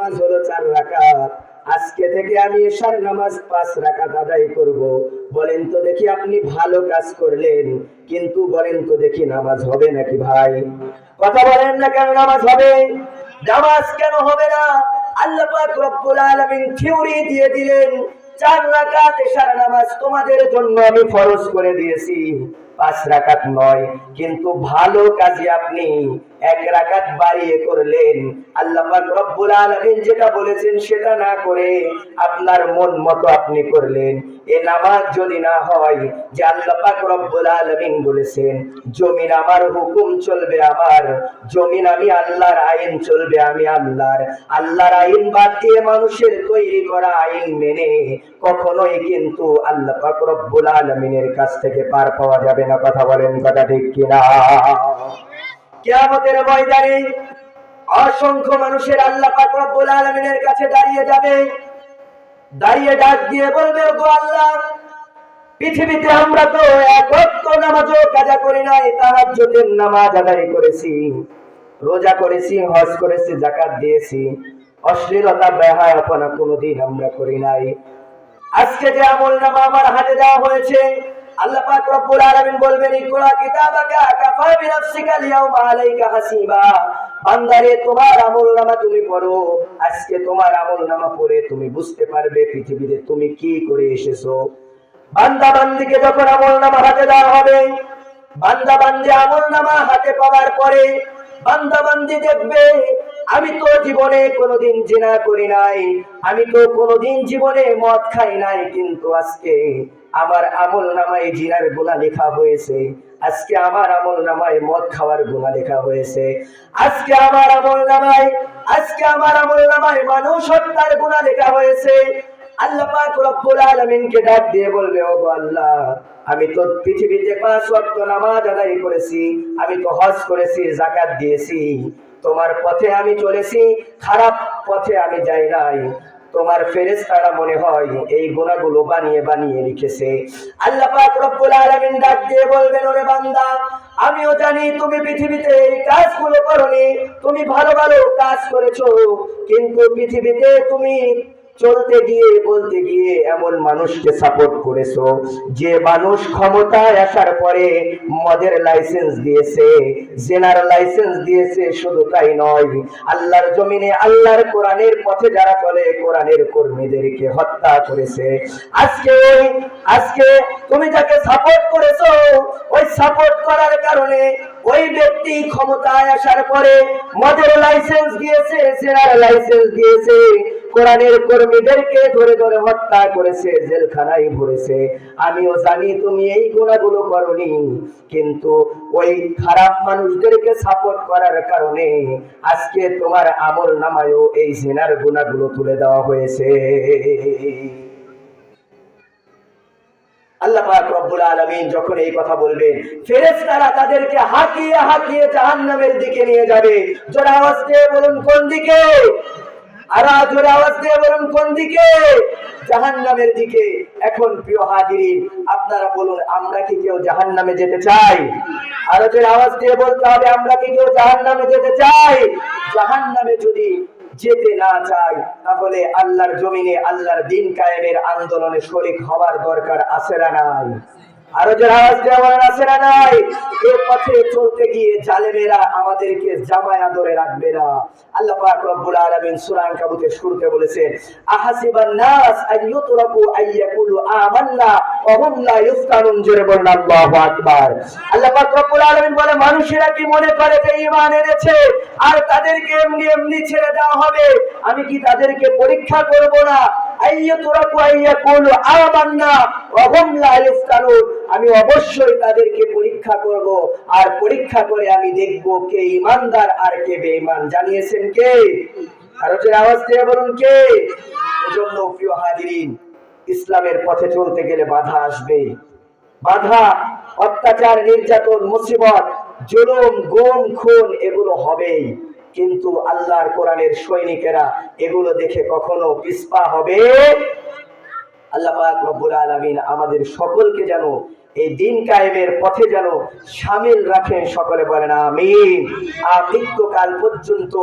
নামাজ হলো 4 রাকাত, আজকে থেকে আমি এশার নামাজ 5 রাকাত আদায় করব। বলেন তো দেখি আপনি ভালো কাজ করলেন, কিন্তু বলেন তো দেখি নামাজ হবে নাকি ভাই? কথা বলেন না কেন নামাজ হবে? নামাজ কেন হবে না? আল্লাহ পাক রব্বুল আলামিন থিওরি দিয়ে দিলেন, 4 রাকাত এশার নামাজ তোমাদের জন্য আমি ফরজ করে দিয়েছি, 5 রাকাত নয়। কিন্তু ভালো কাজে আপনি 1 রাকাত বাড়িয়ে করলেন। আল্লাহ পাক রব্বুল আলামিন যেটা বলেছেন সেটা না করে আপনার মন মতো আপনি করলেন। এই নামাজ যদি না হয়, যে আল্লাহ পাক রব্বুল আলামিন বলেছেন জমিন আমার হুকুম চলবে, আমার জমিন আমি আল্লাহর আইন চলবে, আমি আল্লাহর আইন বাদ দিয়ে মানুষের তৈরি করা আইন মেনে কখনোই কিন্তু আল্লাহ পাক রব্বুল আলামিনের কাছ থেকে পার পাওয়া যাবে না। কথা বলেন, কথা ঠিক কিনা? কিয়ামতের ময়দানে অসংখ্য মানুষের আল্লাহ পাক রব্বুল আলামিনের কাছে দাঁড়িয়ে যাবে, দাঁড়িয়ে ডাক দিয়ে বলবে, ওগো আল্লাহ, পৃথিবীতে আমরা তো এক ওয়াক্ত নামাজও কাজা করি নাই, তাহাজ্জুদের নামাজ আদায় করেছি, রোজা করেছি, হজ করেছি, যাকাত দিয়েছি, অশ্লীলতা বেহায়াপনা কোনোদিন আমরা করি নাই। আজকে যে আমলনামা আমার হাতে দেওয়া হয়েছে, আল্লাহ পাক রব্বুল আলামিন বলবেন, ইকরা কিতাবাকা কাফা বিনাফসিকা আল-ইয়াওমা আলাইকা হাসিবা। বান্দারে, তোমার আমলনামা তুমি পড়ো। আজকে তোমার আমলনামা পড়ে তুমি বুঝতে পারবে পৃথিবীতে তুমি কি করে এসেছো। বান্দা বান্দিকে যখন আমলনামা হাতে দেওয়া হবে, বান্দা বান্দি আমলনামা হাতে পাওয়ার পরে বান্দা বান্দি দেখবে, আমি তো জীবনে কোনোদিন জিনা করি নাই, আমি তো কোনোদিন জীবনে মদ খাই নাই, কিন্তু আজকে আমার আমলনামায় জিনার গুনাহ লেখা হয়েছে, আজকে আমার আমলনামায় মদ খাওয়ার গুনাহ লেখা হয়েছে, আজকে আমার আমলনামায় মানুষ হত্যার গুনাহ লেখা হয়েছে। আল্লাহ পাক রব্বুল আলামিনকে ডাক দিয়ে বলবে, ওগো আল্লাহ, আমি তো পৃথিবীতে 5 ওয়াক্ত নামাজ আদায় করেছি, আমি তো হজ করেছি, যাকাত দিয়েছি, তোমার পথে আমি চলেছি, খারাপ পথে আমি যাই নাই। তোমার ফেরেশতারা মনে হয় এই গুনাহগুলো বানিয়ে বানিয়ে লিখেছে। আল্লাহ পাক রব্বুল আলামিন ডাক দিয়ে বলবেন, ওরে বান্দা, আমিও জানি তুমি পৃথিবীতে এই কাজগুলো করনি, তুমি ভালো ভালো কাজ করেছো, কিন্তু পৃথিবীতে তুমি চলতে গিয়ে বলতে গিয়ে এমন মানুষকে সাপোর্ট করেছো, যে মানুষ ক্ষমতায় আসার পরে মদের লাইসেন্স দিয়েছে, জেনার লাইসেন্স দিয়েছে। শুধু তাই নয়, আল্লাহর জমিনে আল্লাহর কোরআনের পথে যারা চলে, কোরআনের কর্মীদেরকে হত্যা করেছে। আজকে তুমি যাকে সাপোর্ট করেছো, ওই সাপোর্ট করার কারণে ওই ব্যক্তি ক্ষমতায় আসার পরে মদের লাইসেন্স দিয়েছে, জেনার লাইসেন্স দিয়েছে, কোরআনের কর্মীদেরকে ধরে ধরে হত্যা করেছে, জেলখানায় ভরেছে। আমিও জানি তুমি এই গুনাহগুলো করনি, কিন্তু ওই খারাপ মানুষদেরকে সাপোর্ট করার কারণে আজকে তোমার আমলনামায়ও এই জিনার গুনাহগুলো তুলে দেওয়া হয়েছে। আল্লাহ পাক রব্বুল আলামিন যখন এই কথা বলবেন, ফেরেশতারা তাদেরকে হাঁকিয়ে হাঁকিয়ে জাহান্নামের দিকে নিয়ে যাবে। জোরে আওয়াজ দিয়ে বলুন, কোন দিকে? আর জোরে আওয়াজ দিয়ে বলুন, কোন দিকে? জাহান্নামের দিকে। এখন প্রিয় হাজিরিন, আপনারা বলুন, আমরা কি কেউ জাহান্নামে যেতে চাই? আর জোরে আওয়াজ দিয়ে বলতে হবে, আমরা কি কেউ জাহান্নামে যেতে চাই? জাহান্নামে যদি যেতে না চাই, তাহলে আল্লাহর জমিনে আল্লাহর দ্বীন কায়েমের আন্দোলনে শরীক হওয়ার দরকার আছে না নাই? আরো যে আওয়াজ দিয়ে বলেন, আছে না নাই? এই পথে চলতে গিয়ে জালেমেরা আমাদেরকে জামায়া ধরে রাখবে না। আল্লাহ পাক রব্বুল আলামিন সূরা আনকাবুতের শুরুতে বলেছেন, আহাসিবান নাস আইয়ুতরাকু আইয়াকুলু আমান্না ওয়া হুম লা ইফতানুন। জোরে বলেন আল্লাহু আকবার। আল্লাহ পাক রব্বুল আলামিন বলে, মানুষেরা কি মনে করে যে ঈমান এনেছে আর তাদেরকে এমনি এমনি ছেড়ে দেওয়া হবে? আমি কি তাদেরকে পরীক্ষা করব না? আইয়ুতরাকু আইয়াকুলু আমান্না ওয়া হুম লা ইফতানুন। আমি অবশ্যই তাদেরকে পরীক্ষা করব, আর পরীক্ষা করে আমি দেখব কে ঈমানদার আর কে বেঈমান। জানিয়েছেন কে? আরো যে আওয়াজ দিয়ে বলুন, কে? এজন্য প্রিয় হাজিরিন, ইসলামের পথে চলতে গেলে বাধা আসবে। বাধা, অত্যাচার, নির্যাতন, মুসিবত, জুলুম, গুম, খুন এগুলো হবেই, কিন্তু আল্লাহর কোরআনের সৈনিকেরা এগুলো দেখে কখনো পিছপা হবে। আল্লাহ পাক রব্বুল আলামিন আমাদের সকলকে যেন এই দিন কায়েমের পথে যেন শামিল রাখেন, সকলে বলেন আমিন। আর মৃত্যুকাল পর্যন্ত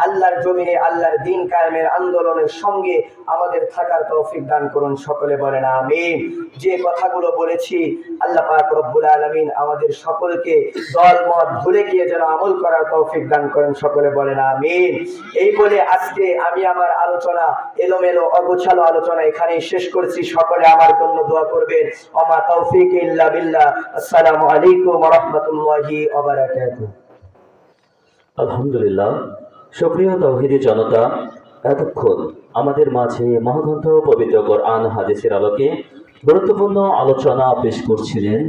আল্লাহর জমিনে আল্লাহর দিন কায়েমের আন্দোলনের সঙ্গে আমাদের থাকার তৌফিক দান করুন, সকলে বলেন আমিন। যে কথাগুলো বলেছি আল্লাহ পাক রব্বুল আলামিন আমাদের সকলকে দল মত ভুলে গিয়ে যেন আমল করার তৌফিক দান করেন, সকলে বলেন আমিন। এই বলে আজকে আমি আমার আলোচনা, এলোমেলো অগোছালো আলোচনা এখানেই শেষ করছি। সকলে আমার জন্য দোয়া করবেন। ওমা তৌফিক ইল্লা বিল্লাহ। আসসালামু আলাইকুম ওয়া রাহমাতুল্লাহি ওয়া বারাকাতুহু। আলহামদুলিল্লাহ। সুপ্রিয় তাওহীদি জনতা, এতক্ষণ আমাদের মাঝে মহাগ্রন্থ পবিত্র কোরআন হাদিসের আলোকে গুরুত্বপূর্ণ আলোচনা পেশ করছিলেন